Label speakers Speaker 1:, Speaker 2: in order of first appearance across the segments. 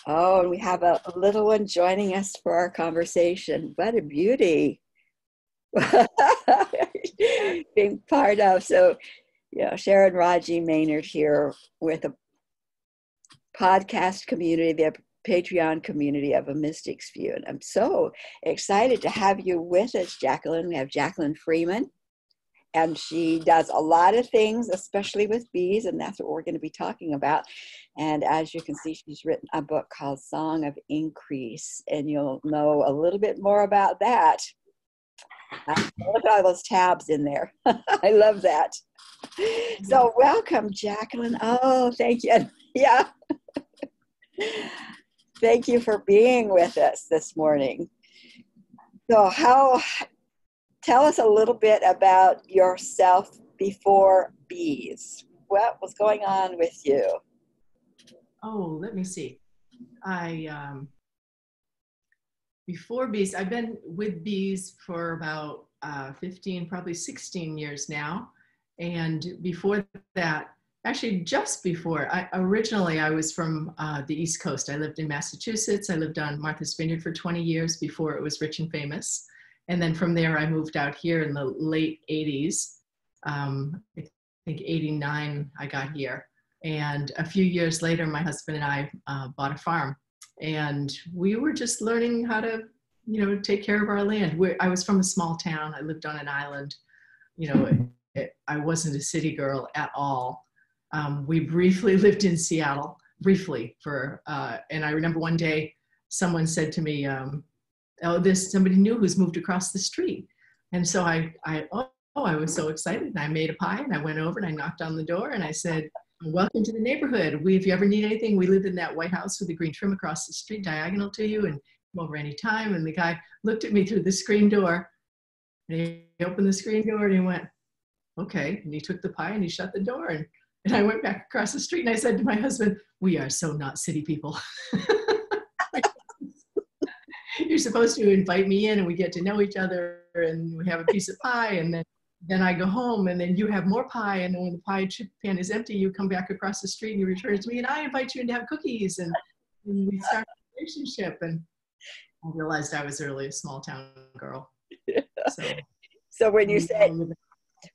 Speaker 1: Oh, and we have a little one joining us for our conversation. What a beauty. Being part of. So, Sharon Raji Maynard here with a podcast community, the Patreon community of A Mystic's View. And I'm so excited to have you with us, Jacqueline. We have Jacqueline Freeman, and she does a lot of things, especially with bees, and that's what we're going to be talking about. And as you can see, she's written a book called Song of Increase, and you'll know a little bit more about that. Look at all those tabs in there. I love that. So welcome, Jacqueline. Oh, thank you. Yeah. Thank you for being with us this morning. So tell us a little bit about yourself before bees. What was going on with you?
Speaker 2: Oh, let me see. Before bees, I've been with bees for about 15, probably 16 years now. And before that, actually just before, originally I was from the East Coast. I lived in Massachusetts. I lived on Martha's Vineyard for 20 years before it was rich and famous. And then from there, I moved out here in the late 80s. I think 89, I got here. And a few years later, my husband and I bought a farm. And we were just learning how to, take care of our land. I was from a small town. I lived on an island. I wasn't a city girl at all. We briefly lived in Seattle, and I remember one day someone said to me, oh, there's somebody new who's moved across the street. And so I was so excited, and I made a pie, and I went over and I knocked on the door and I said, welcome to the neighborhood. If you ever need anything, we live in that white house with the green trim across the street, diagonal to you, and come over anytime. And the guy looked at me through the screen door, and he opened the screen door and he went, okay. And he took the pie and he shut the door, and I went back across the street and I said to my husband, we are so not city people. You're supposed to invite me in and we get to know each other and we have a piece of pie, and then I go home and then you have more pie, and then when the pie pan is empty, you come back across the street and you return it to me and I invite you in to have cookies, and we start a relationship. And I realized I was really a small town girl.
Speaker 1: So when you say,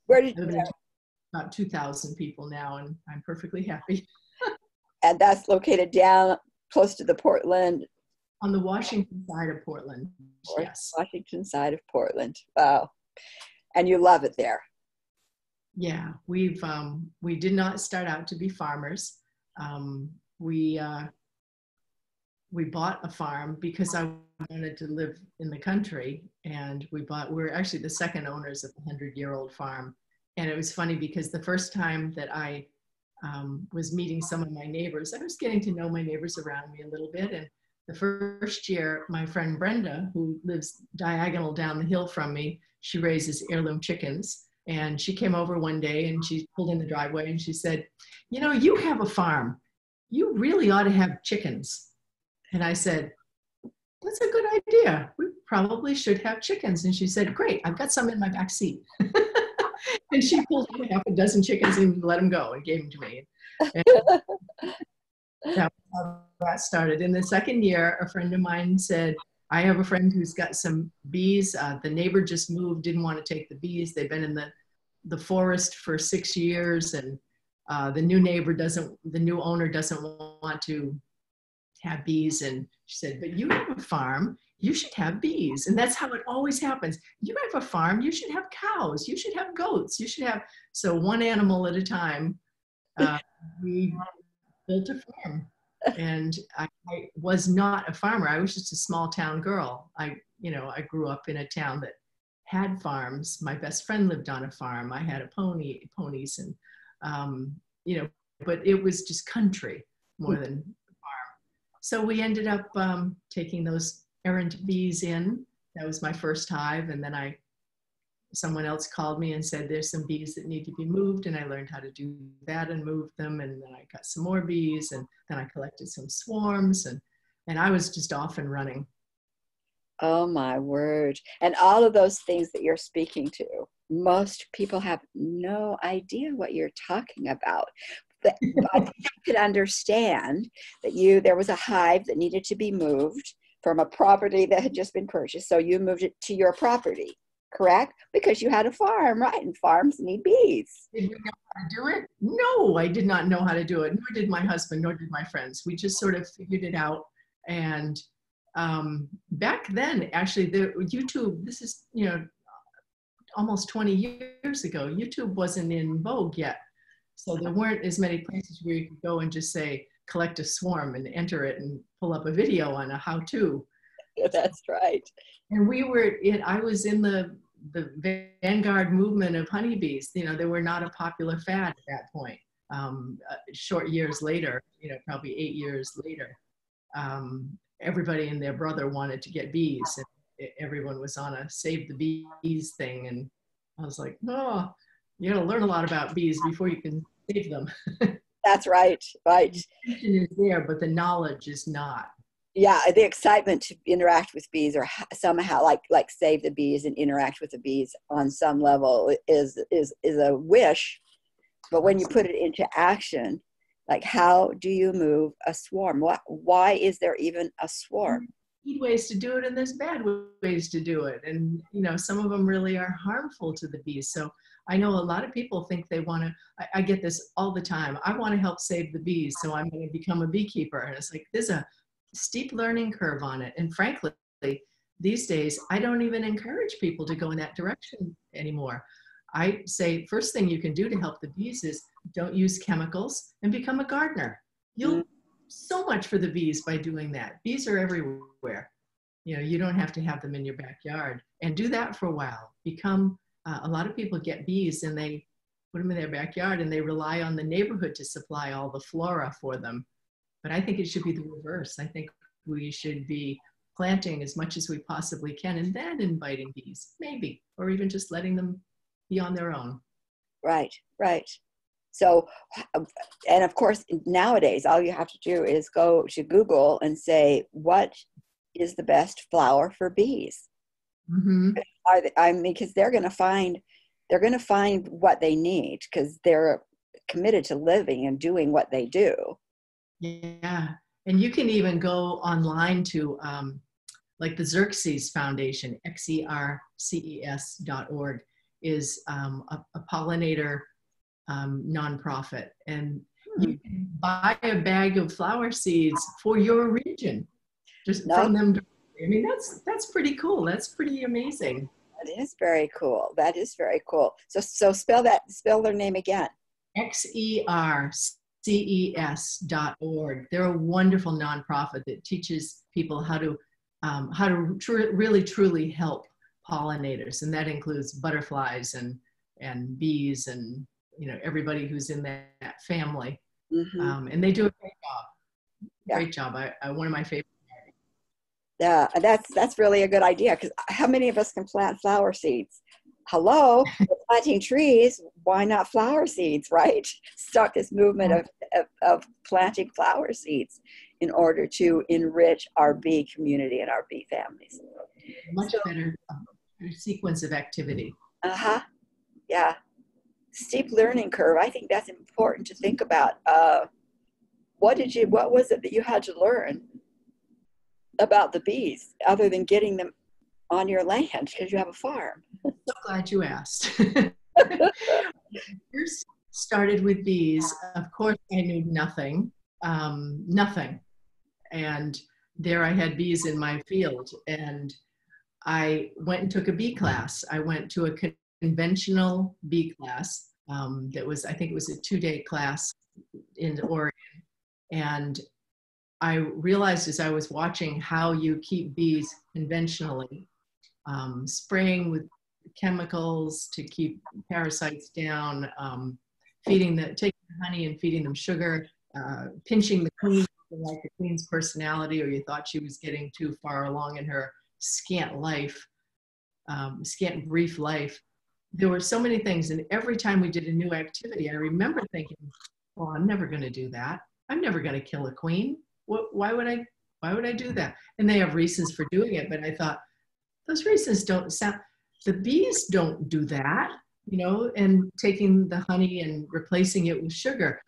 Speaker 1: where did you
Speaker 2: live? About 2,000 people now, and I'm perfectly happy.
Speaker 1: And that's located down close to the Portland?
Speaker 2: On the Washington side of Portland, yes.
Speaker 1: Washington side of Portland. Wow. And you love it there.
Speaker 2: Yeah, we did not start out to be farmers. We bought a farm because I wanted to live in the country, and we're actually the second owners of the 100-year-old farm. And it was funny because the first time that I was meeting some of my neighbors, I was getting to know my neighbors around me a little bit. And the first year, my friend Brenda, who lives diagonal down the hill from me, she raises heirloom chickens. And she came over one day and she pulled in the driveway and she said, you have a farm. You really ought to have chickens. And I said, that's a good idea. We probably should have chickens. And she said, great, I've got some in my back seat. And she pulled out half a dozen chickens and let them go and gave them to me. And that was how that started. In the second year, a friend of mine said, I have a friend who's got some bees. The neighbor just moved, didn't want to take the bees. They've been in the forest for 6 years, and the new owner doesn't want to have bees. And she said, but you have a farm, you should have bees. And that's how it always happens. You have a farm, you should have cows, you should have goats, so one animal at a time. We built a farm. And I was not a farmer. I was just a small town girl. I grew up in a town that had farms. My best friend lived on a farm. I had ponies, and but it was just country more than farm. So we ended up taking those errant bees in. That was my first hive, and then someone else called me and said there's some bees that need to be moved, and I learned how to do that and move them, and then I got some more bees, and then I collected some swarms, and I was just off and running.
Speaker 1: Oh my word. And all of those things that you're speaking to, most people have no idea what you're talking about. But I think I could understand that there was a hive that needed to be moved from a property that had just been purchased. So you moved it to your property, correct? Because you had a farm, right? And farms need bees.
Speaker 2: Did we know how to do it? No, I did not know how to do it. Nor did my husband, nor did my friends. We just sort of figured it out. And back then, actually, the YouTube, this is, almost 20 years ago, YouTube wasn't in vogue yet. So there weren't as many places where you could go and just say, collect a swarm and enter it and pull up a video on a how-to.
Speaker 1: That's right.
Speaker 2: And I was in the vanguard movement of honeybees. They were not a popular fad at that point. Short years later, probably 8 years later, everybody and their brother wanted to get bees. And everyone was on a save the bees thing. And I was like, oh, you got to learn a lot about bees before you can save them.
Speaker 1: That's right. Right.
Speaker 2: The intention is there, but the knowledge is not.
Speaker 1: Yeah, the excitement to interact with bees, or somehow like save the bees and interact with the bees on some level is a wish. But when you put it into action, like, how do you move a swarm? Why is there even a swarm?
Speaker 2: There's good ways to do it, and there's bad ways to do it. And, some of them really are harmful to the bees. So I know a lot of people think they want to, I get this all the time. I want to help save the bees, so I'm going to become a beekeeper. And it's like, there's a steep learning curve on it. And frankly, these days, I don't even encourage people to go in that direction anymore. I say, first thing you can do to help the bees is don't use chemicals and become a gardener. You'll do so much for the bees by doing that. Bees are everywhere. You don't have to have them in your backyard, and do that for a while. A lot of people get bees and they put them in their backyard and they rely on the neighborhood to supply all the flora for them. But I think it should be the reverse. I think we should be planting as much as we possibly can and then inviting bees, maybe, or even just letting them be on their own.
Speaker 1: Right, right. So, and of course, nowadays, all you have to do is go to Google and say, what is the best flower for bees?
Speaker 2: Mm-hmm.
Speaker 1: Because they're going to find what they need, because they're committed to living and doing what they do.
Speaker 2: Yeah. And you can even go online to like the Xerces Foundation, xerces.org, is a pollinator nonprofit. And you can buy a bag of flower seeds for your region, just from them. I mean, that's pretty cool. That's pretty amazing.
Speaker 1: That is very cool. That is very cool. So spell their name again.
Speaker 2: xerces.org. They're a wonderful nonprofit that teaches people how to really truly help pollinators, and that includes butterflies and bees and everybody who's in that family. Mm-hmm. And they do a great job.
Speaker 1: Yeah.
Speaker 2: Great job. One of my favorite.
Speaker 1: Yeah, that's really a good idea, because how many of us can plant flower seeds? Hello, we're planting trees. Why not flower seeds, right? Start this movement of planting flower seeds in order to enrich our bee community and our bee families.
Speaker 2: Much better sequence of activity.
Speaker 1: Yeah. Steep learning curve. I think that's important to think about. What was it that you had to learn about the bees, other than getting them on your land because you have a farm?
Speaker 2: So glad you asked. First started with bees. Of course, I knew nothing. And there I had bees in my field, and I went and took a bee class. I went to a conventional bee class that was, I think it was a 2-day class in Oregon. And I realized as I was watching how you keep bees conventionally, spraying with chemicals to keep parasites down, taking the honey and feeding them sugar, pinching the queen, like the queen's personality, or you thought she was getting too far along in her scant brief life. There were so many things, and every time we did a new activity, I remember thinking, well, I'm never going to do that. I'm never going to kill a queen. Why would I do that? And they have reasons for doing it, but I thought, those reasons don't sound, the bees don't do that, and taking the honey and replacing it with sugar.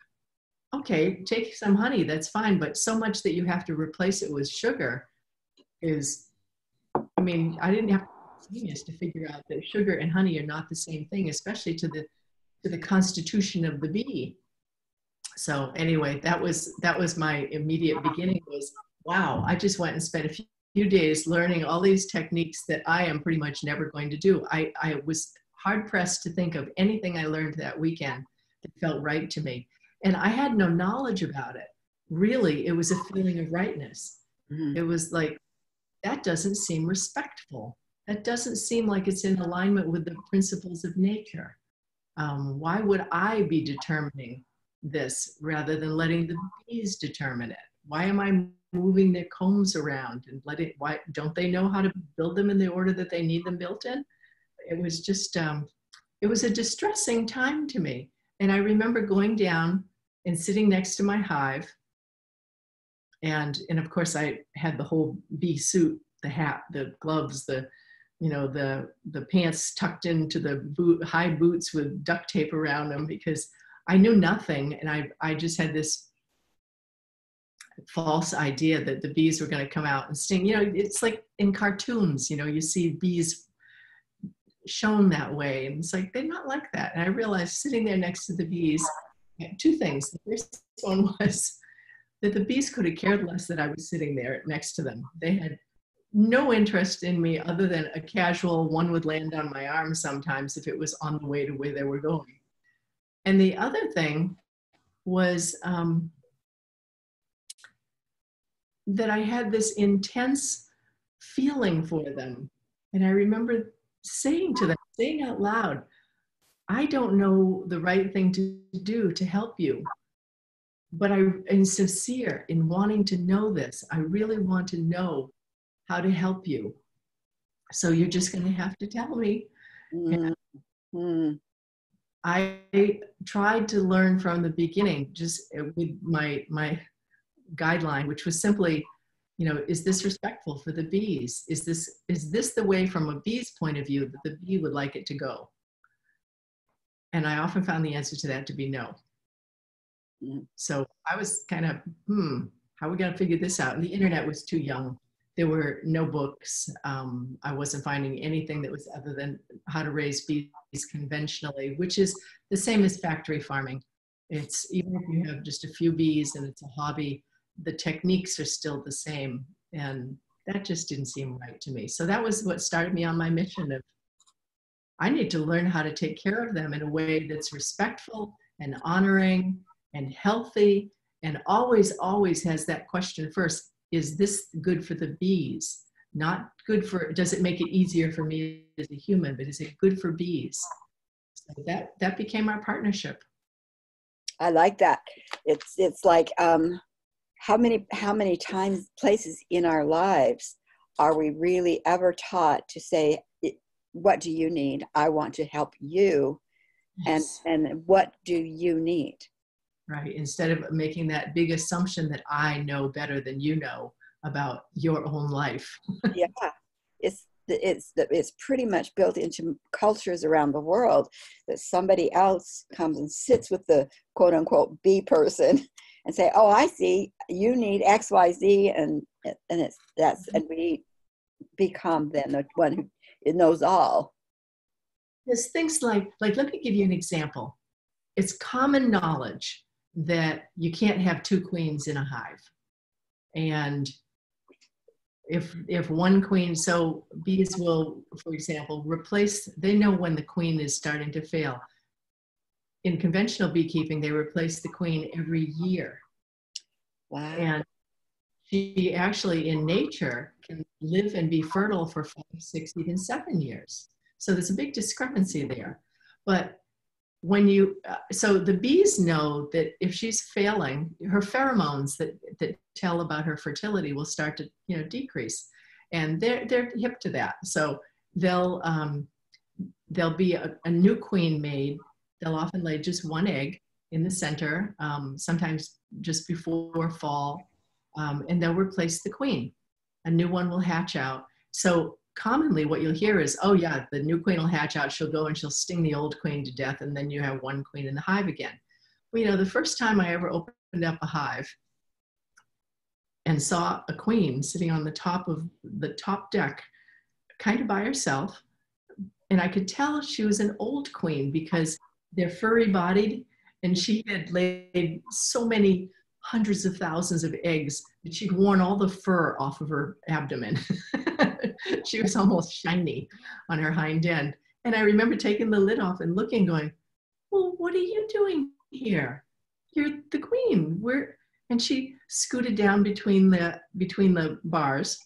Speaker 2: okay, take some honey, that's fine, but so much that you have to replace it with sugar is, I mean, I didn't have to be a genius to figure out that sugar and honey are not the same thing, especially to the constitution of the bee. So anyway, that was my immediate beginning was, wow, I just went and spent a few days learning all these techniques that I am pretty much never going to do. I was hard pressed to think of anything I learned that weekend that felt right to me. And I had no knowledge about it. Really, it was a feeling of rightness.
Speaker 1: Mm-hmm.
Speaker 2: It was like, that doesn't seem respectful. That doesn't seem like it's in alignment with the principles of nature. Why would I be determining this rather than letting the bees determine it? Why am I moving their combs around and why don't they know how to build them in the order that they need them built in? It was just, it was a distressing time to me. And I remember going down and sitting next to my hive. And of course I had the whole bee suit, the hat, the gloves, the pants tucked into the high boots with duct tape around them because I knew nothing. And I just had this false idea that the bees were going to come out and sting. You know, it's like in cartoons, you know, you see bees shown that way. And it's like, they're not like that. And I realized sitting there next to the bees, two things. The first one was that the bees could have cared less that I was sitting there next to them. They had no interest in me other than a casual one would land on my arm sometimes if it was on the way to where they were going. And the other thing was that I had this intense feeling for them. And I remember saying to them, saying out loud, I don't know the right thing to do to help you, but I am sincere in wanting to know this. I really want to know how to help you. So you're just going to have to tell me.
Speaker 1: Mm-hmm.
Speaker 2: I tried to learn from the beginning, just with my guideline, which was simply, you know, is this respectful for the bees? Is this the way from a bee's point of view that the bee would like it to go? And I often found the answer to that to be no. So I was kind of, how are we going to figure this out? And the internet was too young. There were no books. I wasn't finding anything that was other than how to raise bees conventionally, which is the same as factory farming. It's even if you have just a few bees and it's a hobby, the techniques are still the same. And that just didn't seem right to me. So that was what started me on my mission of, I need to learn how to take care of them in a way that's respectful and honoring and healthy, and always, always has that question first, is this good for the bees? Not good for, does it make it easier for me as a human, but is it good for bees? So that became our partnership.
Speaker 1: I like that. It's like, how many times, places in our lives are we really ever taught to say, what do you need? I want to help you. Yes. And what do you need?
Speaker 2: Right. Instead of making that big assumption that I know better than you know about your own life.
Speaker 1: Yeah. It's pretty much built into cultures around the world that somebody else comes and sits with the quote unquote bee person and say, oh, I see you need X, Y, Z. And we become then the one who knows all.
Speaker 2: There's things like, let me give you an example. It's common knowledge that you can't have two queens in a hive. And if one queen, so bees will, for example, replace, they know when the queen is starting to fail. In conventional beekeeping, they replace the queen every year.
Speaker 1: Wow.
Speaker 2: And she actually in nature can live and be fertile for 5, 6, even 7 years. So there's a big discrepancy there. But when you, so the bees know that if she's failing, her pheromones that tell about her fertility will start to, decrease. And they're hip to that. So there'll be a new queen made. They'll often lay just one egg in the center, sometimes just before fall, and they'll replace the queen. A new one will hatch out. So commonly what you'll hear is, oh yeah, the new queen will hatch out, she'll go and she'll sting the old queen to death, and then you have one queen in the hive again. Well, the first time I ever opened opened up a hive and saw a queen sitting on the top of the top deck, kind of by herself. And I could tell she was an old queen because they're furry bodied, and she had laid so many hundreds of thousands of eggs that she'd worn all the fur off of her abdomen. She was almost shiny on her hind end. And I remember taking the lid off and looking, going, well, what are you doing here? You're the queen. And she scooted down between the bars.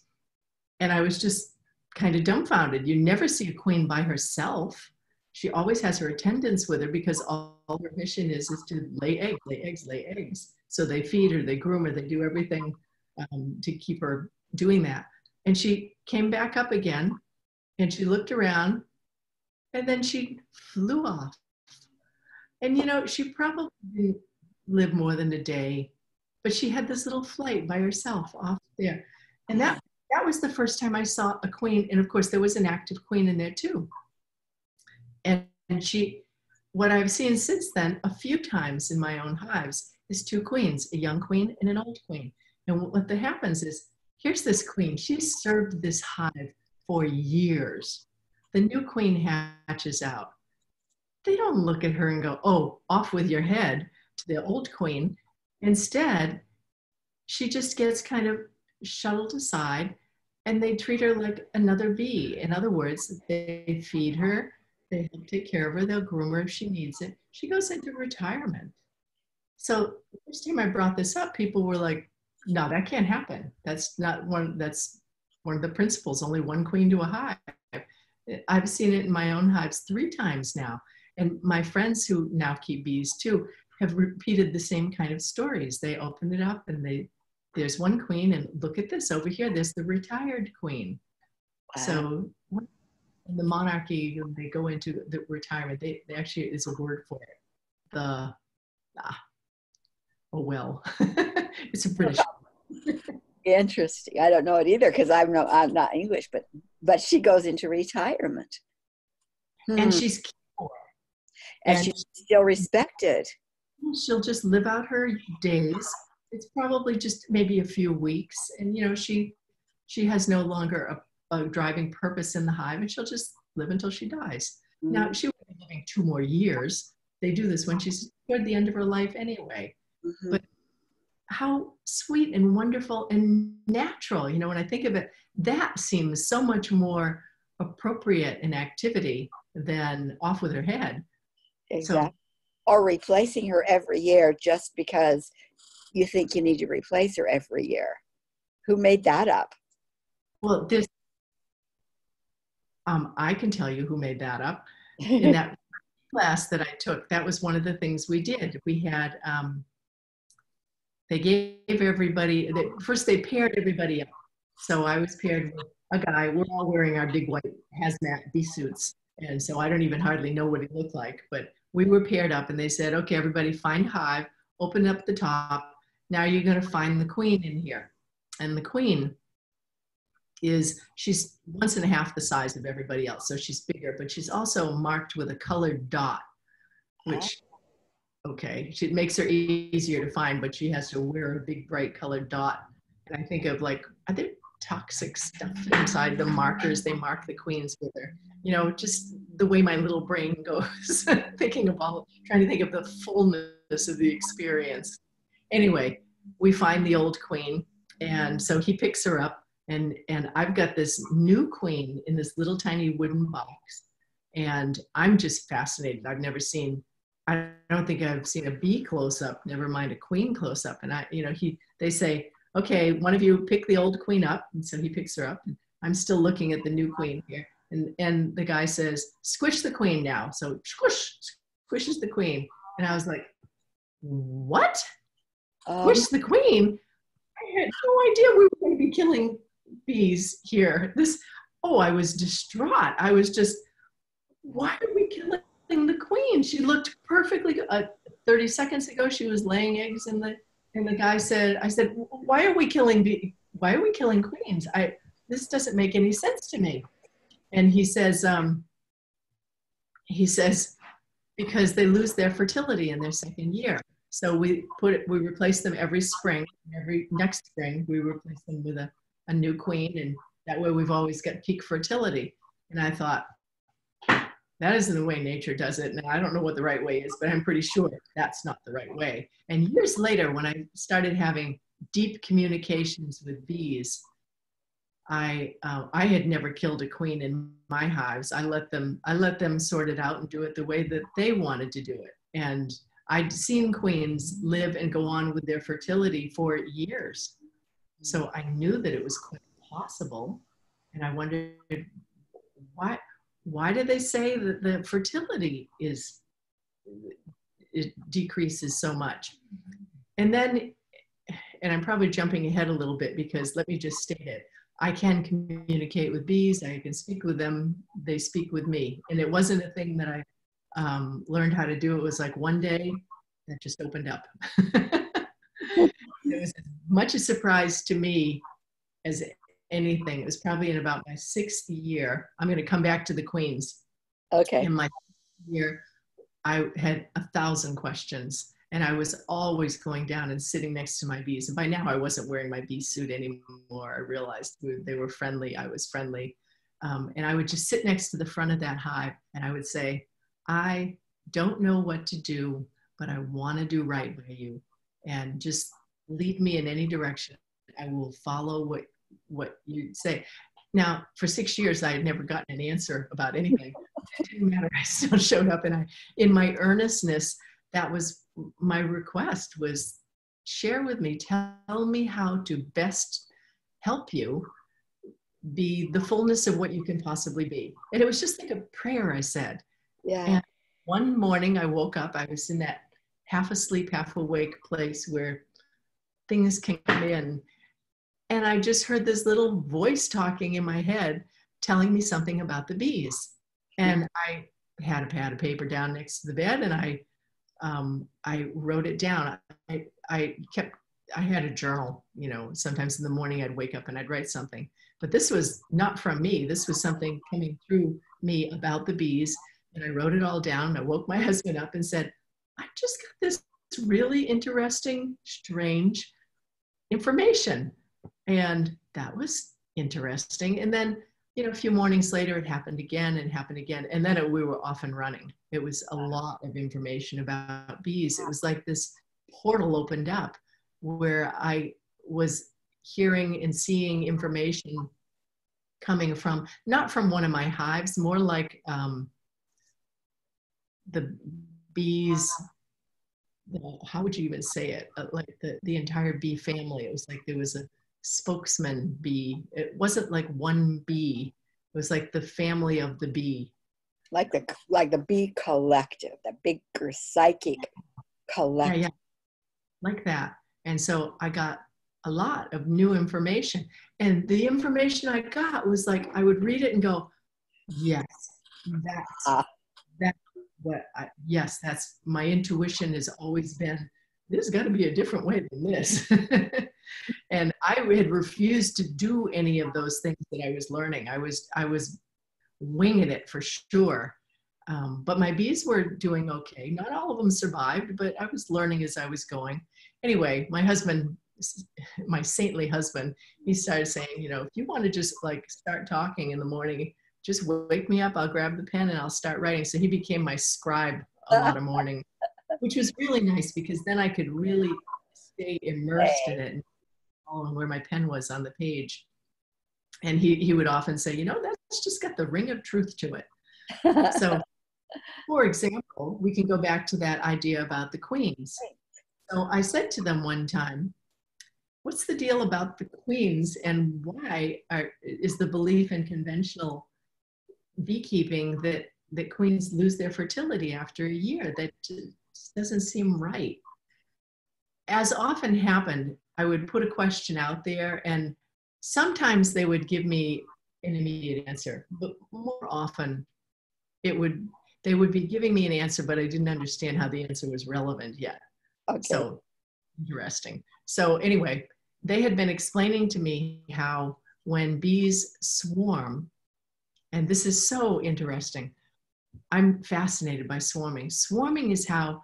Speaker 2: And I was just kind of dumbfounded. You never see a queen by herself. She always has her attendants with her because all her mission is to lay eggs, lay eggs, lay eggs. So they feed her, they groom her, they do everything to keep her doing that. And she came back up again and she looked around and then she flew off. And you know, she probably didn't live more than a day, but she had this little flight by herself off there. And that was the first time I saw a queen. And of course, there was an active queen in there too. And what I've seen since then, a few times in my own hives, is two queens, a young queen and an old queen. And what happens is, here's this queen. She's served this hive for years. The new queen hatches out. They don't look at her and go, oh, off with your head, to the old queen. Instead, she just gets kind of shuttled aside and they treat her like another bee. In other words, they feed her, they help take care of her, they'll groom her if she needs it. She goes into retirement. So the first time I brought this up, people were like, no, that can't happen. That's one of the principles, only one queen to a hive. I've seen it in my own hives 3 times now. And my friends who now keep bees too have repeated the same kind of stories. They open it up and there's one queen, and look at this over here, there's the retired queen. Wow. So in the monarchy, when they go into the retirement, they actually is a word for it. It's a British.
Speaker 1: Interesting. I don't know it either because I'm not English, but she goes into retirement.
Speaker 2: And she's
Speaker 1: and she's still respected.
Speaker 2: She'll just live out her days. It's probably just maybe a few weeks, and you know she has no longer a driving purpose in the hive, and she'll just live until she dies. Mm-hmm. Now she will be living 2 more years. They do this when she's toward the end of her life anyway. Mm-hmm. But how sweet and wonderful and natural, you know, when I think of it, that seems so much more appropriate in activity than off with her head.
Speaker 1: Exactly. Or replacing her every year just because you think you need to replace her every year. Who made that up?
Speaker 2: Well, I can tell you who made that up. In that class that I took, that was one of the things we did. We had, they gave everybody, first they paired everybody up. So I was paired with a guy. We're all wearing our big white hazmat bee suits. And so I don't even hardly know what he looked like, but we were paired up and they said, okay, everybody find hive, open up the top. Now you're going to find the queen in here. And the queen she's 1.5 the size of everybody else. So she's bigger, but she's also marked with a colored dot, which, okay, it makes her easier to find, but she has to wear a big bright colored dot. And I think of like, are there toxic stuff inside the markers they mark the queens with her? You know, just the way my little brain goes, trying to think of the fullness of the experience. Anyway, we find the old queen. And so he picks her up and I've got this new queen in this little tiny wooden box. And I'm just fascinated. I don't think I've seen a bee close up, never mind a queen close up. And they say, okay, one of you pick the old queen up. And so he picks her up. And I'm still looking at the new queen here. And the guy says, squish the queen now. So squishes the queen. And I was like, what? Squish the queen? I had no idea we were going to be killing bees here. I was distraught. I was just, why are we killing the queen? She looked perfectly good. 30 seconds ago, she was laying eggs and the guy said, I said, why are we killing queens? This doesn't make any sense to me. And he says, because they lose their fertility in their 2nd year. So we replace them every spring. Every next spring, we replace them with a new queen, and that way we've always got peak fertility. And I thought, that isn't the way nature does it. Now, I don't know what the right way is, but I'm pretty sure that's not the right way. And years later, when I started having deep communications with bees, I had never killed a queen in my hives. I let them sort it out and do it the way that they wanted to do it. And I'd seen queens live and go on with their fertility for years. So I knew that it was quite possible. And I wondered, why do they say that the fertility it decreases so much? And then, and I'm probably jumping ahead a little bit, because let me just state it. I can communicate with bees. I can speak with them. They speak with me. And it wasn't a thing that I learned how to do. It was like one day that just opened up. It was as much a surprise to me as anything. It was probably in about my 6th year. I'm going to come back to the queens.
Speaker 1: Okay.
Speaker 2: In my 6th year, I had 1,000 questions, and I was always going down and sitting next to my bees. And by now I wasn't wearing my bee suit anymore. I realized they were friendly. I was friendly. And I would just sit next to the front of that hive, and I would say, I don't know what to do, but I want to do right by you. And just lead me in any direction. I will follow what you say. Now, for 6 years, I had never gotten an answer about anything. It didn't matter. I still showed up, and in my earnestness, that was my request, was share with me, tell me how to best help you be the fullness of what you can possibly be. And it was just like a prayer, I said.
Speaker 1: Yeah.
Speaker 2: And one morning I woke up, I was in that half asleep, half awake place where things can come in. And I just heard this little voice talking in my head, telling me something about the bees. And I had a pad of paper down next to the bed, and I wrote it down. I had a journal, sometimes in the morning I'd wake up and I'd write something. But this was not from me. This was something coming through me about the bees. And I wrote it all down. I woke my husband up and said, I just got this really interesting, strange information. And that was interesting. And then, a few mornings later, it happened again and happened again. And then we were off and running. It was a lot of information about bees. It was like this portal opened up where I was hearing and seeing information coming from, not from one of my hives, more like the bees, how would you even say it? Like the entire bee family. It was like there was a spokesman bee. It wasn't like one bee. It was like the family of the bee.
Speaker 1: Like the bee collective, the bigger psychic collective.
Speaker 2: Yeah, like that. And so I got a lot of new information. And the information I got was like, I would read it and go, yes, that's what yes, that's my intuition has always been, there's got to be a different way than this. And I had refused to do any of those things that I was learning. I was winging it for sure. But my bees were doing okay. Not all of them survived, but I was learning as I was going. Anyway, my husband, my saintly husband, he started saying, if you want to just like start talking in the morning, just wake me up, I'll grab the pen and I'll start writing. So he became my scribe a lot of morning, which was really nice because then I could really stay immersed in it and follow where my pen was on the page. And he would often say, that's just got the ring of truth to it. So, for example, we can go back to that idea about the queens. So I said to them one time, what's the deal about the queens and why is the belief in conventional beekeeping that queens lose their fertility after a year? That just doesn't seem right. As often happened, I would put a question out there and sometimes they would give me an immediate answer, but more often they would be giving me an answer, but I didn't understand how the answer was relevant yet.
Speaker 1: Okay.
Speaker 2: So interesting. So anyway, they had been explaining to me how when bees swarm, and this is so interesting, I'm fascinated by swarming. Swarming is how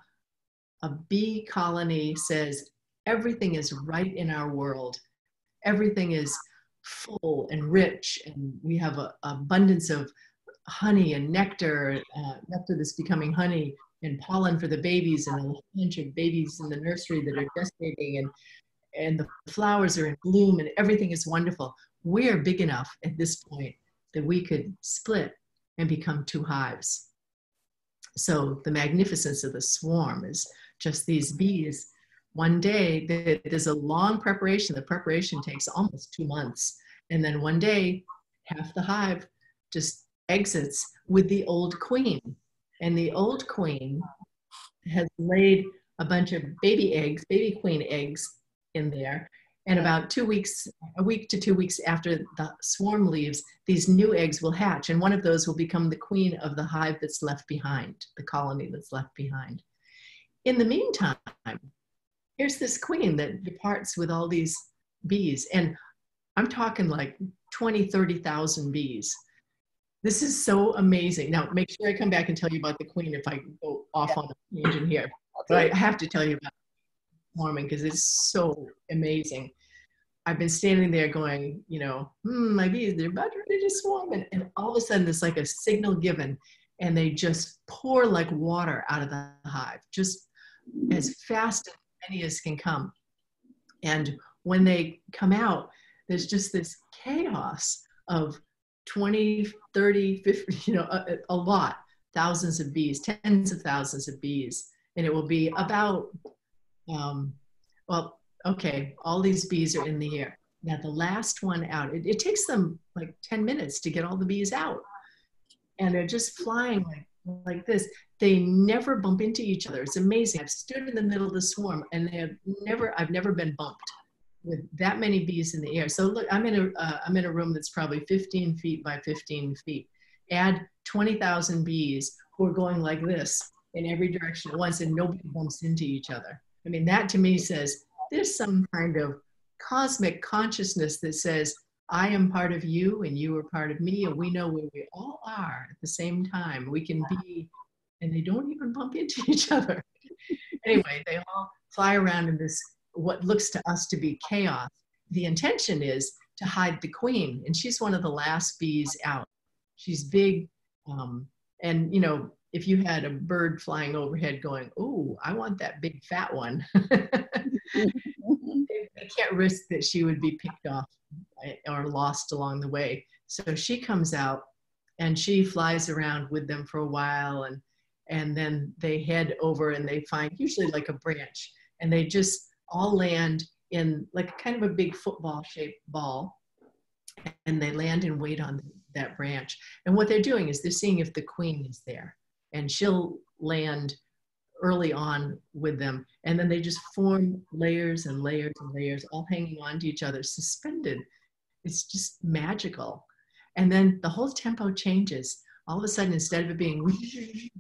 Speaker 2: a bee colony says everything is right in our world. Everything is full and rich, and we have an abundance of honey and nectar, nectar that's becoming honey, and pollen for the babies, and a bunch of babies in the nursery that are gestating, and the flowers are in bloom, and everything is wonderful. We're big enough at this point that we could split and become two hives. So the magnificence of the swarm is just these bees. One day, there's a long preparation. The preparation takes almost 2 months. And then one day, half the hive just exits with the old queen. And the old queen has laid a bunch of baby eggs, baby queen eggs in there. And about 2 weeks, a week to 2 weeks after the swarm leaves, these new eggs will hatch. And one of those will become the queen of the hive that's left behind, the colony that's left behind. In the meantime, here's this queen that departs with all these bees. And I'm talking like 20, 30,000 bees. This is so amazing. Now, make sure I come back and tell you about the queen if I go off on a tangent here. But I have to tell you about swarming because it's so amazing. I've been standing there going, you know, my bees, they're about ready to swarm. And all of a sudden, there's like a signal given, and they just pour like water out of the hive, just as fast as many as can come. And when they come out, there's just this chaos of 20, 30, 50, you know, a lot, thousands of bees, tens of thousands of bees. And it will be about, well, okay, all these bees are in the air. Now the last one out, it takes them like 10 minutes to get all the bees out. And they're just flying like this. They never bump into each other. It's amazing. I've stood in the middle of the swarm and I've never been bumped with that many bees in the air. So look, I'm in a room that's probably 15 feet by 15 feet. Add 20,000 bees who are going like this in every direction at once, and nobody bumps into each other. I mean, that to me says there's some kind of cosmic consciousness that says, I am part of you and you are part of me, and we know where we all are at the same time. We can be, and they don't even bump into each other. Anyway, they all fly around in this, what looks to us to be chaos. The intention is to hide the queen, and she's one of the last bees out. She's big, and you know, if you had a bird flying overhead going, oh, I want that big fat one, they can't risk that she would be picked off or lost along the way. So she comes out and she flies around with them for a while, and then they head over and they find usually like a branch, and they just all land in like kind of a big football shaped ball, and they land and wait on that branch. And what they're doing is they're seeing if the queen is there, and she'll land early on with them. And then they just form layers and layers and layers, all hanging on to each other, suspended. It's just magical. And then the whole tempo changes. All of a sudden, instead of it being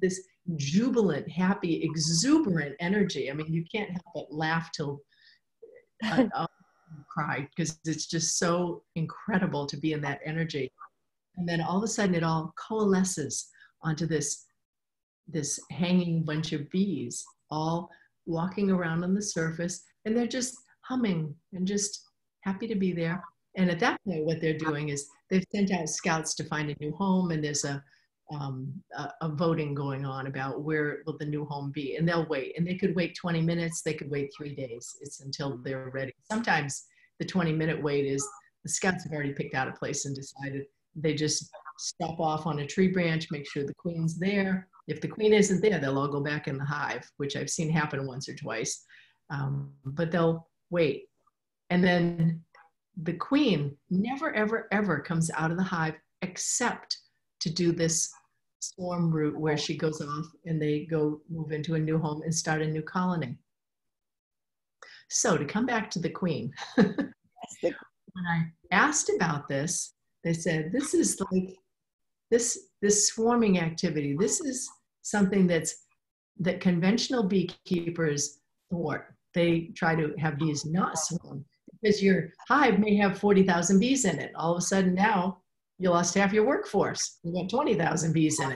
Speaker 2: this jubilant, happy, exuberant energy, I mean, you can't help but laugh till I'll cry, because it's just so incredible to be in that energy. And then all of a sudden, it all coalesces onto this hanging bunch of bees, all walking around on the surface, and they're just humming and just happy to be there. And at that point, what they're doing is they've sent out scouts to find a new home, and there's a voting going on about where will the new home be, and they'll wait. And they could wait 20 minutes, they could wait 3 days. It's until they're ready. Sometimes the 20-minute wait is the scouts have already picked out a place and decided. They just stop off on a tree branch, make sure the queen's there. If the queen isn't there, they'll all go back in the hive, which I've seen happen once or twice. But they'll wait. And then the queen never, ever, ever comes out of the hive except to do this swarm route where she goes off and they go move into a new home and start a new colony. So to come back to the queen, when I asked about this, they said, this is like, this swarming activity, this is something that conventional beekeepers thwart. They try to have bees not swarm, because your hive may have 40,000 bees in it. All of a sudden now, you lost half your workforce. You got 20,000 bees in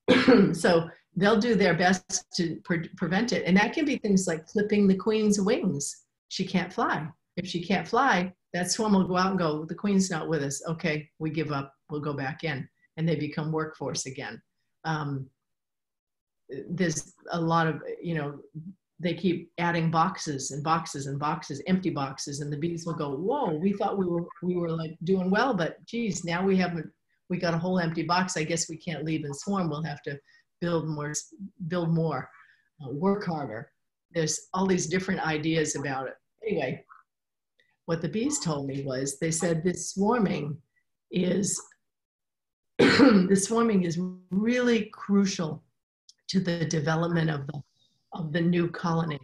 Speaker 2: it. So they'll do their best to prevent it. And that can be things like clipping the queen's wings. She can't fly. If she can't fly, that swarm will go out and go, the queen's not with us. Okay, we give up. We'll go back in. And they become workforce again. There's a lot of, they keep adding boxes and boxes and boxes, empty boxes, and the bees will go, whoa, we thought we were like doing well, but geez, now we got a whole empty box. I guess we can't leave and swarm. We'll have to build more, work harder. There's all these different ideas about it. Anyway, what the bees told me was, they said this swarming is really crucial to the development of the new colony.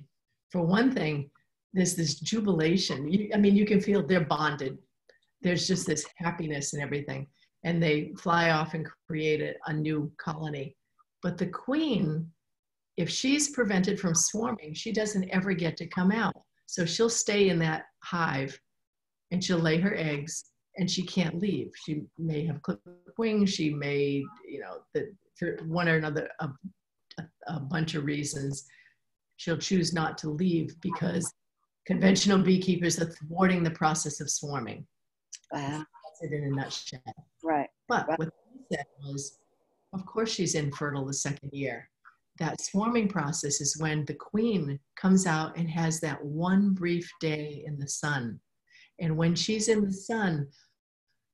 Speaker 2: For one thing, there's this jubilation. You can feel they're bonded. There's just this happiness and everything. And they fly off and create a new colony. But the queen, if she's prevented from swarming, she doesn't ever get to come out. So she'll stay in that hive and she'll lay her eggs and she can't leave. She may have clipped wings. She may, for one or another, a bunch of reasons, she'll choose not to leave because conventional beekeepers are thwarting the process of swarming.
Speaker 1: Wow.
Speaker 2: That's it in a nutshell.
Speaker 1: Right.
Speaker 2: But
Speaker 1: wow.
Speaker 2: what they said was, of course she's infertile the second year. That swarming process is when the queen comes out and has that one brief day in the sun. And when she's in the sun,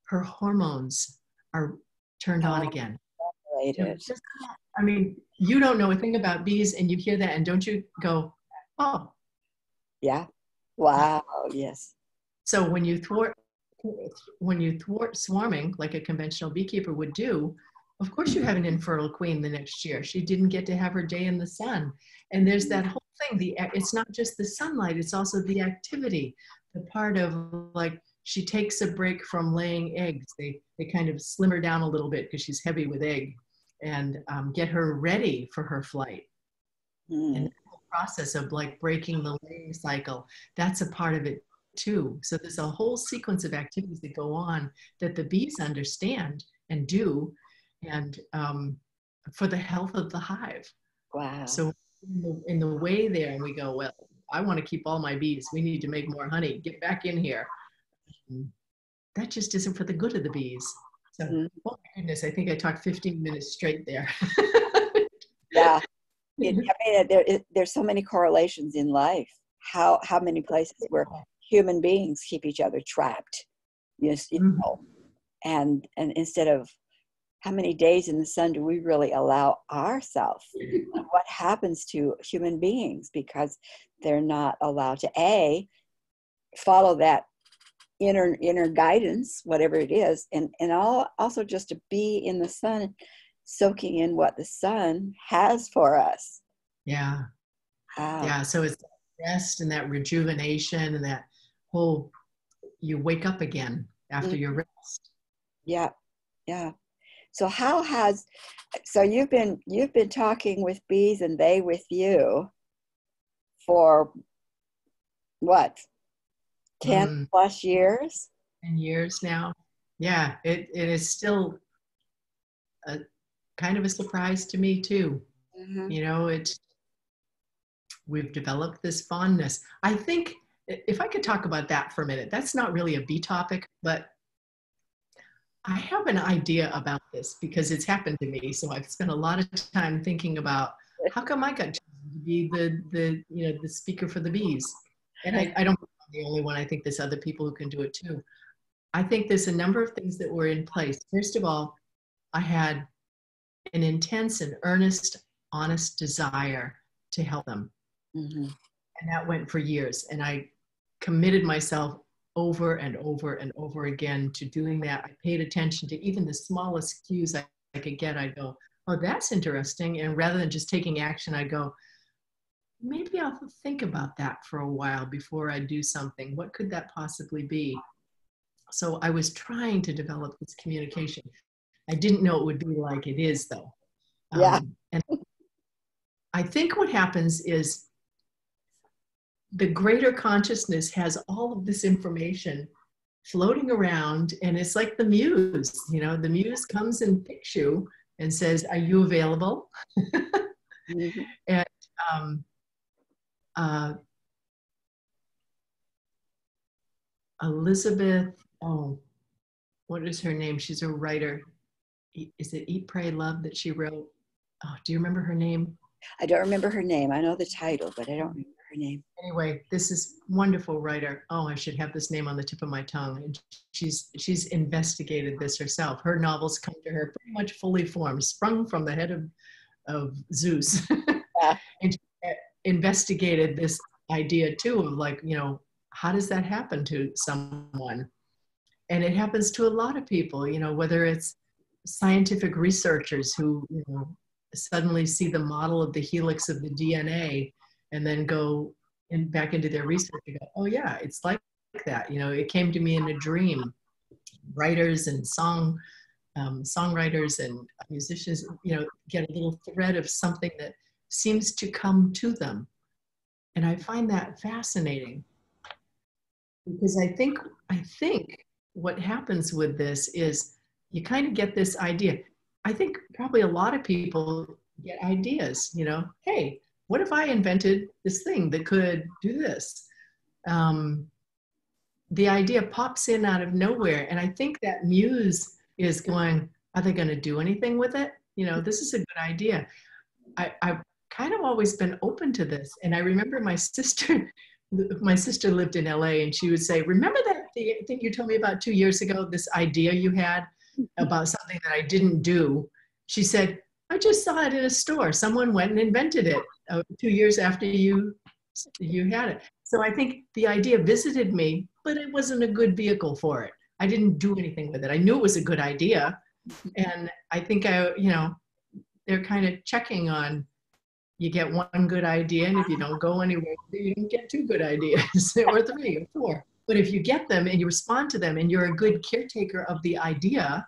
Speaker 2: her hormones are turned on again. You don't know a thing about bees and you hear that and don't you go, oh.
Speaker 1: Yeah. Wow. Yes.
Speaker 2: So when you thwart swarming like a conventional beekeeper would do, of course you have an infertile queen the next year. She didn't get to have her day in the sun. And there's that whole thing. It's not just the sunlight, it's also the activity. The part of like, she takes a break from laying eggs. They kind of slim her down a little bit because she's heavy with egg, and get her ready for her flight. And the whole process of like breaking the laying cycle, that's a part of it too. So there's a whole sequence of activities that go on that the bees understand and do, and for the health of the hive.
Speaker 1: Wow.
Speaker 2: So in the way there, and we go, well, I want to keep all my bees. We need to make more honey. Get back in here. That just isn't for the good of the bees. So, oh my goodness, I think I talked 15 minutes straight there.
Speaker 1: Yeah. There's so many correlations in life. How many places where human beings keep each other trapped, and instead of how many days in the sun do we really allow ourselves? What happens to human beings because they're not allowed to follow that inner guidance, whatever it is, and also just to be in the sun, soaking in what the sun has for us.
Speaker 2: Yeah. Wow. Yeah. So it's rest and that rejuvenation and that whole, you wake up again after your rest.
Speaker 1: Yeah. Yeah. So you've been talking with bees and they with you for what? 10 plus years?
Speaker 2: 10 years now. Yeah, it is still a kind of a surprise to me too. We've developed this fondness. I think if I could talk about that for a minute, that's not really a bee topic, but I have an idea about this because it's happened to me. So I've spent a lot of time thinking about how come I got chosen to be the speaker for the bees. And I don't think I'm the only one. I think there's other people who can do it too. I think there's a number of things that were in place. First of all, I had an intense and earnest, honest desire to help them. And that went for years. And I committed myself over and over and over again to doing that. I paid attention to even the smallest cues I could get. I'd go, oh, that's interesting. And rather than just taking action, I'd go, maybe I'll think about that for a while before I do something. What could that possibly be? So I was trying to develop this communication. I didn't know it would be like it is, though.
Speaker 1: Yeah.
Speaker 2: And I think what happens is the greater consciousness has all of this information floating around, and it's like the muse. The muse comes and picks you and says, "Are you available?"
Speaker 1: Mm-hmm.
Speaker 2: And uh, Elizabeth, oh, what is her name? She's a writer. Is it Eat, Pray, Love that she wrote? Oh, do you remember her name?
Speaker 1: I don't remember her name. I know the title, but I don't remember her name.
Speaker 2: Anyway, this is wonderful writer. Oh, I should have this name on the tip of my tongue. And she's investigated this herself. Her novels come to her pretty much fully formed, sprung from the head of Zeus.
Speaker 1: Yeah.
Speaker 2: And she investigated this idea too of like, you know, how does that happen to someone? And it happens to a lot of people, you know, whether it's scientific researchers who, you know, suddenly see the model of the helix of the DNA and then go back into their research and go, oh yeah, it's like that. You know, it came to me in a dream. Writers and songwriters and musicians, you know, get a little thread of something that seems to come to them. And I find that fascinating because I think what happens with this is you kind of get this idea. I think probably a lot of people get ideas, you know, hey, what if I invented this thing that could do this? The idea pops in out of nowhere. And I think that muse is going, are they going to do anything with it? You know, this is a good idea. I've kind of always been open to this. And I remember my sister lived in LA and she would say, remember that thing you told me about 2 years ago, this idea you had about something that I didn't do? She said, I just saw it in a store. Someone went and invented it 2 years after you had it. So I think the idea visited me, but it wasn't a good vehicle for it. I didn't do anything with it. I knew it was a good idea. And I think they're kind of checking on, you get one good idea, and if you don't go anywhere, you don't get 2 good ideas, or 3 or 4. But if you get them and you respond to them and you're a good caretaker of the idea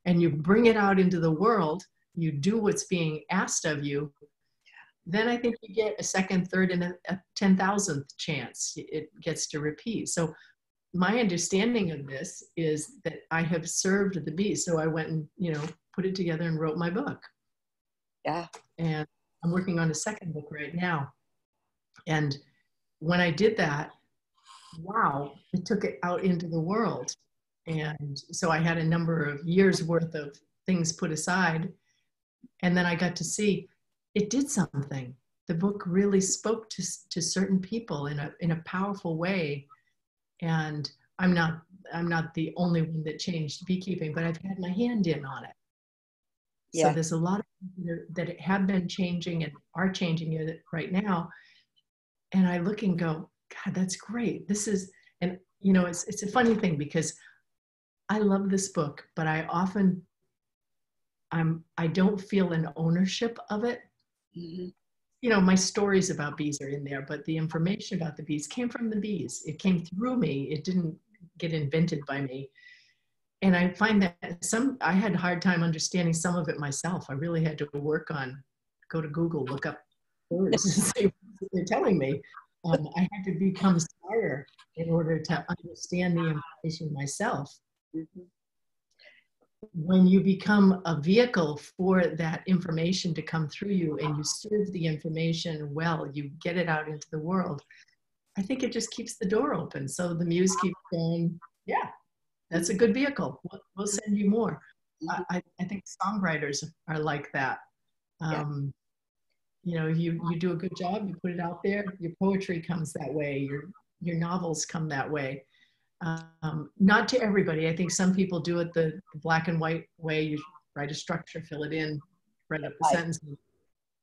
Speaker 2: and you bring it out into the world, you do what's being asked of you, then I think you get a second, third, and a 10,000th chance it gets to repeat. So my understanding of this is that I have served the beast. So I went and, you know, put it together and wrote my book.
Speaker 1: Yeah.
Speaker 2: And I'm working on a second book right now. And when I did that, wow, I took it out into the world. And so I had a number of years worth of things put aside. And then I got to see it did something. The book really spoke to certain people in a powerful way. And I'm not the only one that changed beekeeping, but I've had my hand in on it. Yeah. So there's a lot of people that have been changing and are changing it right now. And I look and go, God, that's great. This is, and you know, it's a funny thing because I love this book, but I don't feel an ownership of it. Mm-hmm. You know, my stories about bees are in there, but the information about the bees came from the bees. It came through me. It didn't get invented by me. And I find that I had a hard time understanding some of it myself. I really had to go to Google, look up words and see what they're telling me. I had to become smarter in order to understand the information myself. Mm-hmm. When you become a vehicle for that information to come through you and you serve the information well, you get it out into the world, I think it just keeps the door open. So the muse keeps going, yeah, that's a good vehicle. We'll send you more. I think songwriters are like that. You know, you do a good job, you put it out there, your poetry comes that way, your novels come that way. Not to everybody. I think some people do it the black and white way. You write a structure, fill it in, write up the sentence.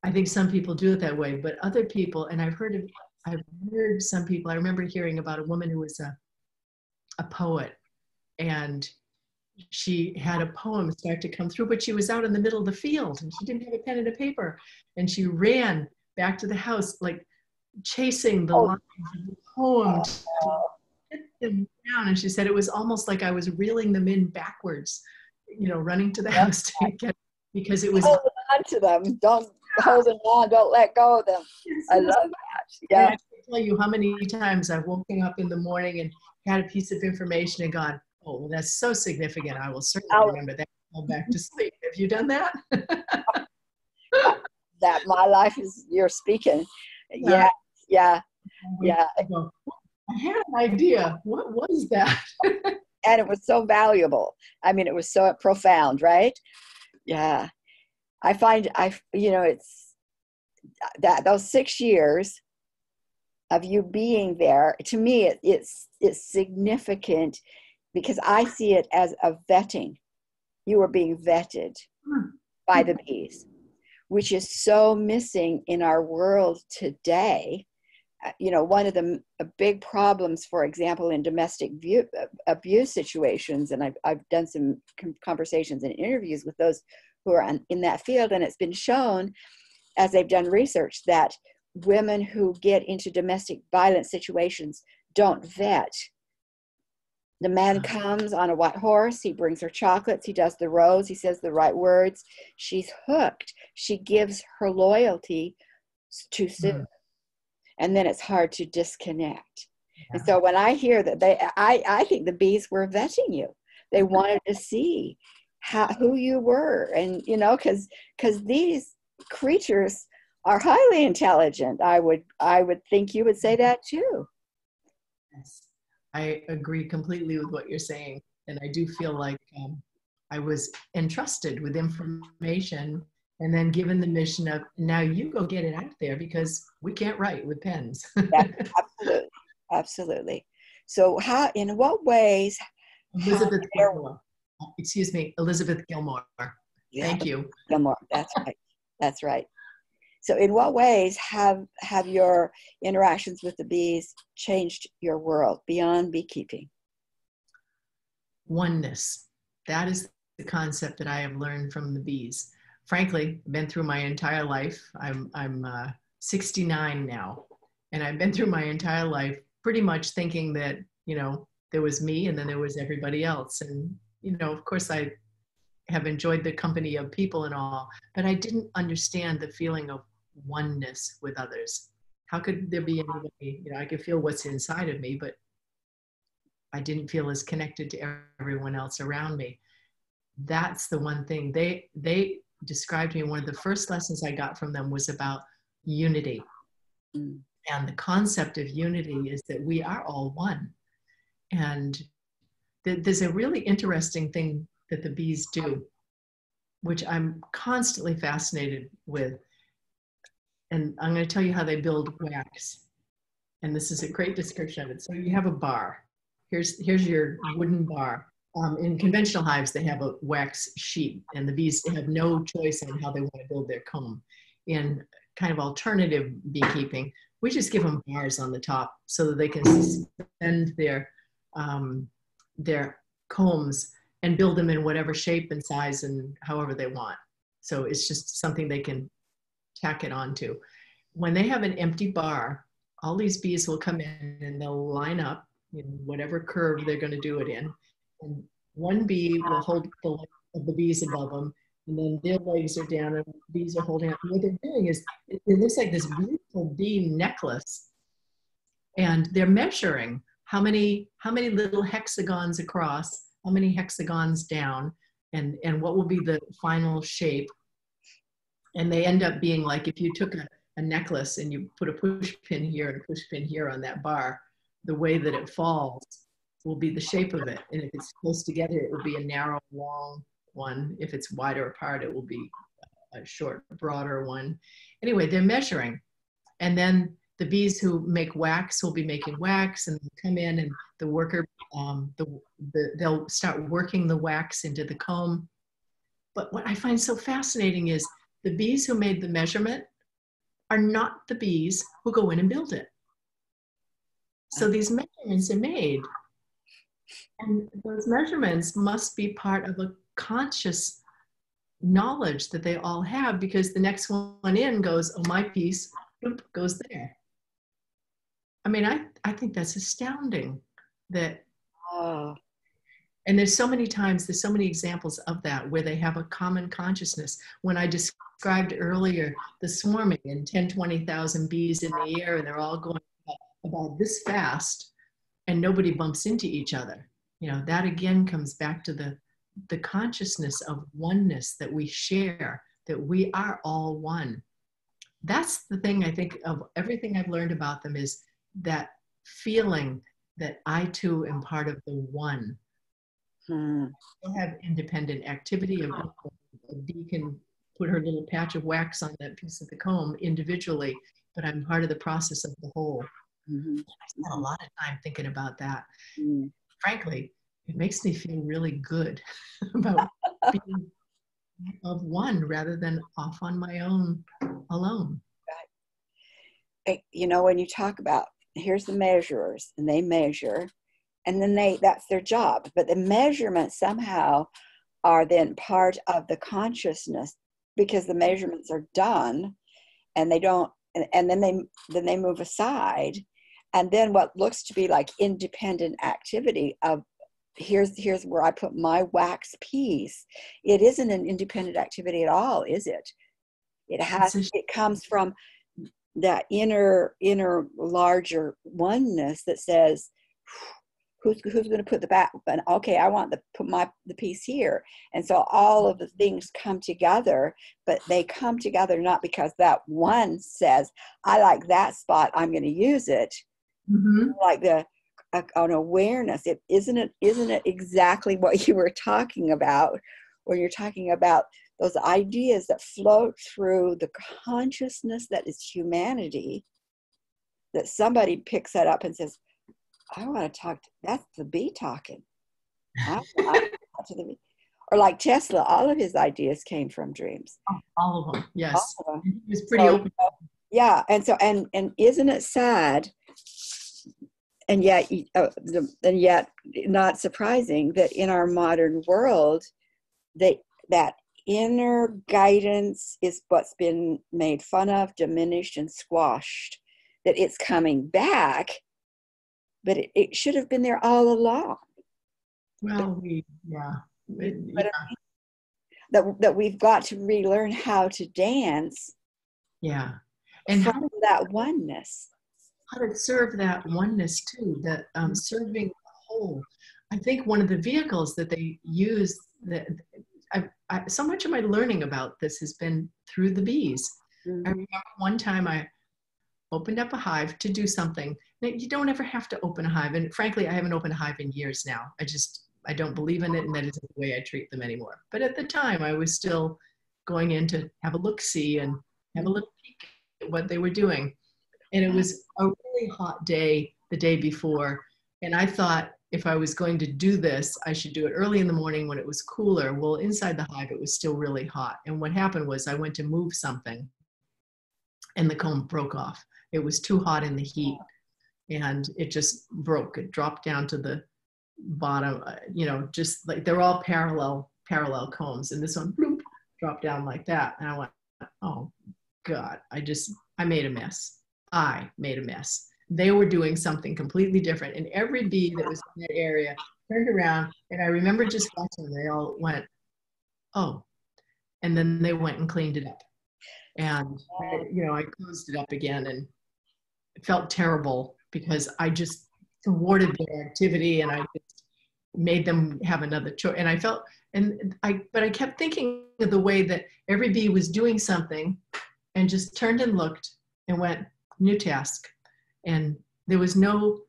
Speaker 2: I think some people do it that way, but other people, and I've heard some people, I remember hearing about a woman who was a poet, and she had a poem start to come through, but she was out in the middle of the field and she didn't have a pen and a paper. And she ran back to the house, like chasing the lines of the poem to get them down. And she said it was almost like I was reeling them in backwards, you know, running to the house to get, because it was
Speaker 1: holding on to them. Don't hold them on. Don't let go of them. I love that. Yeah.
Speaker 2: And I can't tell you how many times I've woken up in the morning and had a piece of information and gone, oh, well, that's so significant. I will certainly remember that. I'll go back to sleep. Have you done that?
Speaker 1: That my life is, you're speaking.
Speaker 2: Yeah.
Speaker 1: Yeah. Yeah.
Speaker 2: I go, I had an idea. What was that?
Speaker 1: And it was so valuable. I mean, it was so profound, right? Yeah. I find it's that those 6 years of you being there, to me, it's significant because I see it as a vetting. You were being vetted by the bees, which is so missing in our world today. One of the big problems, for example, in domestic abuse situations, and I've done some conversations and interviews with those who are in that field, and it's been shown, as they've done research, that women who get into domestic violence situations don't vet. The man comes on a white horse, he brings her chocolates, he does the rose, he says the right words, she's hooked. She gives her loyalty too soon. And then it's hard to disconnect. Yeah. And so when I hear that I think the bees were vetting you. They wanted to see who you were, and because these creatures are highly intelligent. I would think you would say that too.
Speaker 2: Yes, I agree completely with what you're saying, and I do feel like I was entrusted with information. And then given the mission of, now you go get it out there because we can't write with pens.
Speaker 1: Yeah, absolutely. Absolutely. So in what ways?
Speaker 2: Elizabeth Gilmore. Excuse me, Elizabeth Gilmore. Yeah, thank you.
Speaker 1: Gilmore, that's right. That's right. So in what ways have your interactions with the bees changed your world beyond beekeeping?
Speaker 2: Oneness. That is the concept that I have learned from the bees. Frankly, I've been through my entire life. I'm 69 now, and I've been through my entire life pretty much thinking that, there was me and then there was everybody else. And, of course I have enjoyed the company of people and all, but I didn't understand the feeling of oneness with others. How could there be anybody, I could feel what's inside of me, but I didn't feel as connected to everyone else around me. That's the one thing they described to me. One of the first lessons I got from them was about unity. And the concept of unity is that we are all one. And there's a really interesting thing that the bees do, which I'm constantly fascinated with. And I'm going to tell you how they build wax. And this is a great description of it. So you have a bar. Here's your wooden bar. In conventional hives, they have a wax sheet, and the bees have no choice on how they want to build their comb. In kind of alternative beekeeping, we just give them bars on the top so that they can suspend their combs and build them in whatever shape and size and however they want. So it's just something they can tack it onto. When they have an empty bar, all these bees will come in and they'll line up in whatever curve they're going to do it in. And one bee will hold the leg of the bees above them, and then their legs are down and the bees are holding up. And what they're doing is, it looks like this beautiful bee necklace. And they're measuring how many little hexagons across, how many hexagons down, and what will be the final shape. And they end up being like, if you took a necklace and you put a push pin here and a push pin here on that bar, the way that it falls will be the shape of it. And if it's close together, it will be a narrow, long one. If it's wider apart, it will be a short, broader one. Anyway, they're measuring. And then the bees who make wax will be making wax, and they'll come in, and the worker, they'll start working the wax into the comb. But what I find so fascinating is the bees who made the measurement are not the bees who go in and build it. So these measurements are made, and those measurements must be part of a conscious knowledge that they all have, because the next one in goes, oh, my piece goes there. I mean, I think that's astounding that, and there's so many times, there's so many examples of that where they have a common consciousness. When I described earlier the swarming and 10, 20,000 bees in the air, and they're all going about this fast and nobody bumps into each other. That again comes back to the the consciousness of oneness that we share, that we are all one. That's the thing I think of everything I've learned about them, is that feeling that I too am part of the one. I have independent activity. A bee can put her little patch of wax on that piece of the comb individually, but I'm part of the process of the whole. I spent a lot of time thinking about that. Frankly, it makes me feel really good about being of one rather than off on my own alone.
Speaker 1: Right. You know, when you talk about, here's the measurers, and they measure, and then that's their job, but the measurements somehow are then part of the consciousness, because the measurements are done and they don't, and then they move aside, and then what looks to be like independent activity of, here's where I put my wax piece. It isn't an independent activity at all, is it? It comes from that inner larger oneness that says, who's going to put the back, and okay, I want to put the piece here. And so all of the things come together, but they come together not because that one says, I like that spot, I'm going to use it. Like an awareness. Isn't it exactly what you were talking about when you're talking about those ideas that float through the consciousness that is humanity, that somebody picks that up and says, I want to talk, that's the bee talking. I talk to the bee. Or like Tesla, all of his ideas came from dreams.
Speaker 2: All of them, yes.
Speaker 1: Of them.
Speaker 2: He was pretty open.
Speaker 1: Yeah, and so and isn't it sad? And yet not surprising that in our modern world, that inner guidance is what's been made fun of, diminished, and squashed. That it's coming back, but it should have been there all along.
Speaker 2: Well,
Speaker 1: that we've got to relearn how to dance.
Speaker 2: Yeah, and
Speaker 1: from that oneness.
Speaker 2: How to serve that oneness too, that serving the whole. I think one of the vehicles that they use, that so much of my learning about this has been through the bees. I remember one time I opened up a hive to do something. Now, you don't ever have to open a hive, and frankly, I haven't opened a hive in years now. I don't believe in it, and that isn't the way I treat them anymore. But at the time, I was still going in to have a look-see and have a little peek at what they were doing. And it was a really hot day the day before. And I thought if I was going to do this, I should do it early in the morning when it was cooler. Well, inside the hive, it was still really hot. And what happened was I went to move something and the comb broke off. It was too hot in the heat and it just broke. It dropped down to the bottom, just like they're all parallel combs. And this one bloop, dropped down like that. And I went, oh God, I made a mess. I made a mess. They were doing something completely different. And every bee that was in that area turned around. And I remember just watching, they all went, oh. And then they went and cleaned it up. And, I closed it up again and it felt terrible because I just thwarted their activity and I just made them have another choice. And I felt, but I kept thinking of the way that every bee was doing something and just turned and looked and went, new task. And there was no,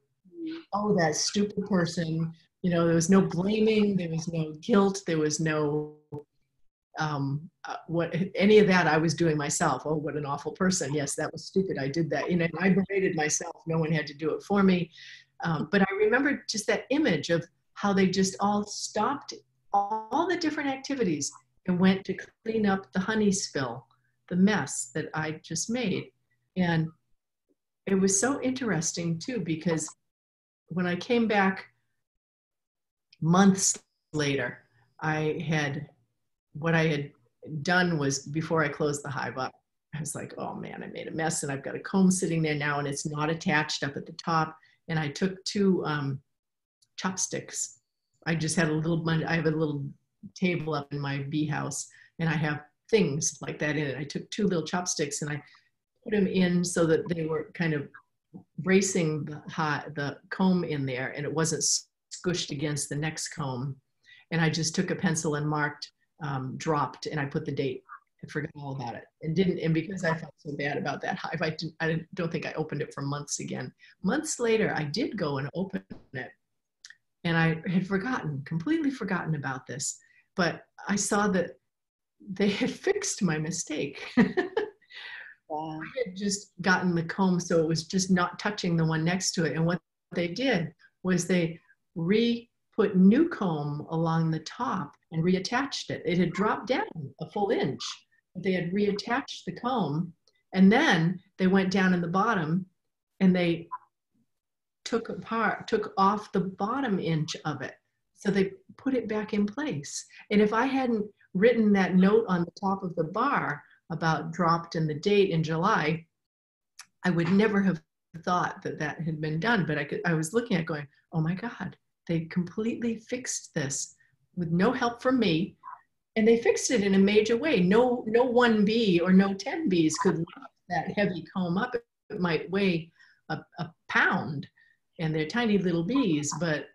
Speaker 2: oh, that stupid person, there was no blaming, there was no guilt, there was no any of that I was doing myself. Oh, what an awful person. Yes, that was stupid. I did that. I berated myself. No one had to do it for me. But I remember just that image of how they just all stopped all the different activities and went to clean up the honey spill, the mess that I just made. And it was so interesting too, because when I came back months later, what I had done was, before I closed the hive up, I was like, oh man, I made a mess and I've got a comb sitting there now and it's not attached up at the top. And I took 2 chopsticks. I just had I have a little table up in my bee house and I have things like that in it. I took 2 little chopsticks and I put them in so that they were kind of bracing the comb in there and it wasn't squished against the next comb. And I just took a pencil and marked dropped, and I put the date. I forgot all about it and because I felt so bad about that hive, I don't think I opened it for months again. Months later, I did go and open it, and I had completely forgotten about this, but I saw that they had fixed my mistake.
Speaker 1: Wow.
Speaker 2: I had just gotten the comb so it was just not touching the one next to it. And what they did was they put new comb along the top and reattached it. It had dropped down a full inch, but they had reattached the comb. And then they went down in the bottom and they took off the bottom inch of it. So they put it back in place. And if I hadn't written that note on the top of the bar about dropped and the date in July, I would never have thought that that had been done. But I was looking at going, oh my God, they completely fixed this with no help from me. And they fixed it in a major way. No one bee or no 10 bees could lift that heavy comb up. It might weigh a pound, and they're tiny little bees, but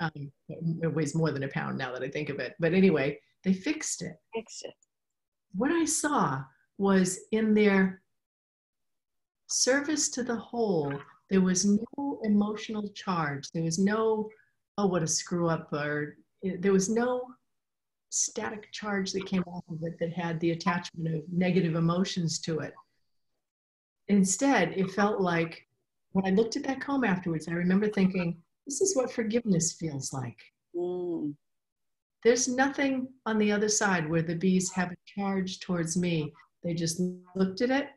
Speaker 2: it weighs more than a pound now that I think of it. But anyway, they fixed it. What I saw was in their service to the whole, there was no emotional charge. There was no, oh, what a screw up, or there was no static charge that came off of it that had the attachment of negative emotions to it. Instead, it felt like, when I looked at that comb afterwards, I remember thinking, this is what forgiveness feels like.
Speaker 1: Mm.
Speaker 2: There's nothing on the other side where the bees have a charge towards me. They just looked at it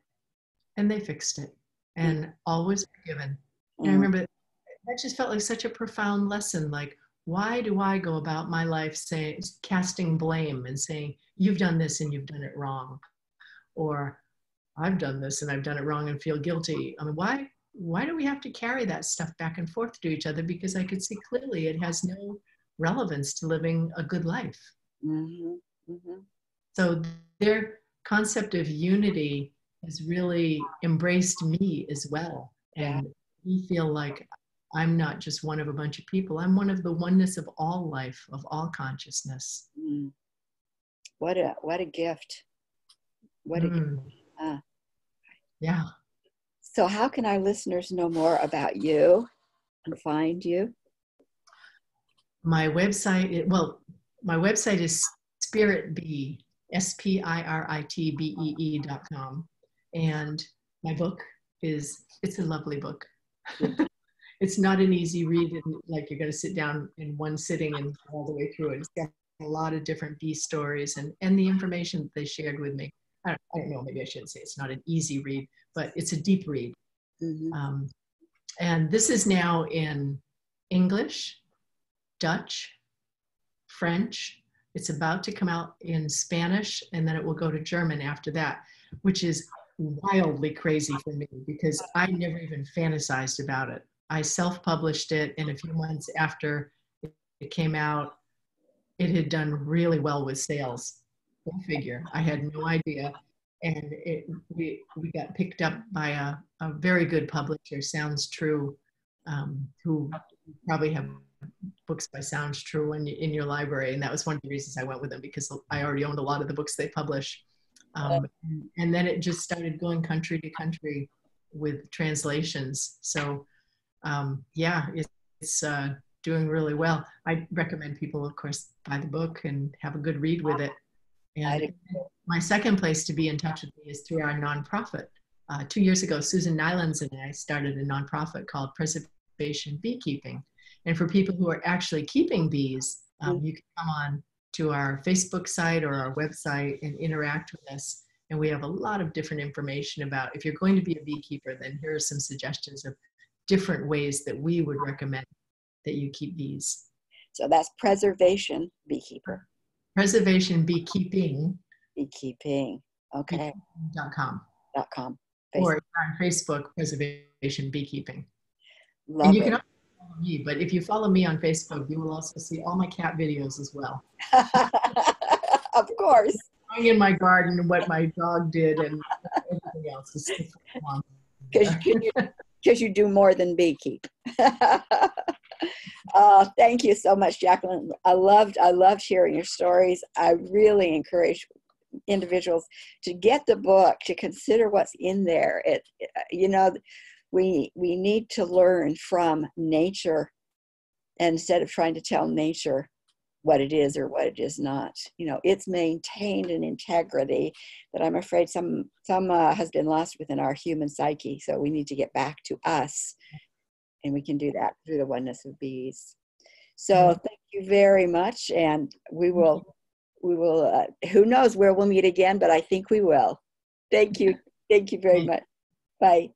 Speaker 2: and they fixed it, and always forgiven. And I remember that just felt like such a profound lesson. Like, why do I go about my life casting blame and saying, you've done this and you've done it wrong? Or I've done this and I've done it wrong and feel guilty. I mean, why do we have to carry that stuff back and forth to each other? Because I could see clearly it has no relevance to living a good life.
Speaker 1: Mm-hmm. Mm-hmm.
Speaker 2: So their concept of unity has really embraced me as well. And we feel like I'm not just one of a bunch of people. I'm one of the oneness of all life, of all consciousness.
Speaker 1: Mm. What a gift. What a gift.
Speaker 2: Yeah.
Speaker 1: So how can our listeners know more about you and find you?
Speaker 2: My website is spiritbee, spiritbee.com. And my book it's a lovely book. It's not an easy read, like you're going to sit down in one sitting and all the way through it. It's got a lot of different bee stories and the information that they shared with me. I don't know, maybe I shouldn't say it's not an easy read, but it's a deep read. Mm-hmm. And this is now in English, Dutch, French. It's about to come out in Spanish, and then it will go to German after that, which is wildly crazy for me because I never even fantasized about it. I self-published it, and a few months after it came out, it had done really well with sales. Go figure. I had no idea. And we got picked up by a very good publisher, Sounds True, who probably have books by Sounds True in your library. And that was one of the reasons I went with them, because I already owned a lot of the books they publish. And then it just started going country to country with translations. So it's doing really well. I recommend people, of course, buy the book and have a good read with it. And my second place to be in touch with me is through our nonprofit. 2 years ago, Susan Nylands and I started a nonprofit called Preservation Beekeeping. And for people who are actually keeping bees, you can come on to our Facebook site or our website and interact with us. And we have a lot of different information about, if you're going to be a beekeeper, then here are some suggestions of different ways that we would recommend that you keep bees.
Speaker 1: So that's Preservation Beekeeper.
Speaker 2: Preservation Beekeeping.
Speaker 1: Beekeeping. Okay.
Speaker 2: .com.
Speaker 1: .com.
Speaker 2: Or on Facebook, Preservation Beekeeping.
Speaker 1: Love it.
Speaker 2: Can also follow me, but if you follow me on Facebook, you will also see all my cat videos as well.
Speaker 1: Of course.
Speaker 2: Going in my garden and what my dog did and everything else is
Speaker 1: because you do more than beekeep. Thank you so much, Jacqueline. I loved hearing your stories. I really encourage individuals to get the book, to consider what's in there. You know, we need to learn from nature instead of trying to tell nature what it is or what it is not. You know, it's maintained an integrity that I'm afraid some has been lost within our human psyche. So we need to get back to us, and we can do that through the oneness of bees. So thank you very much, and we will who knows where we'll meet again, but I think we will. Thank you very much. Bye.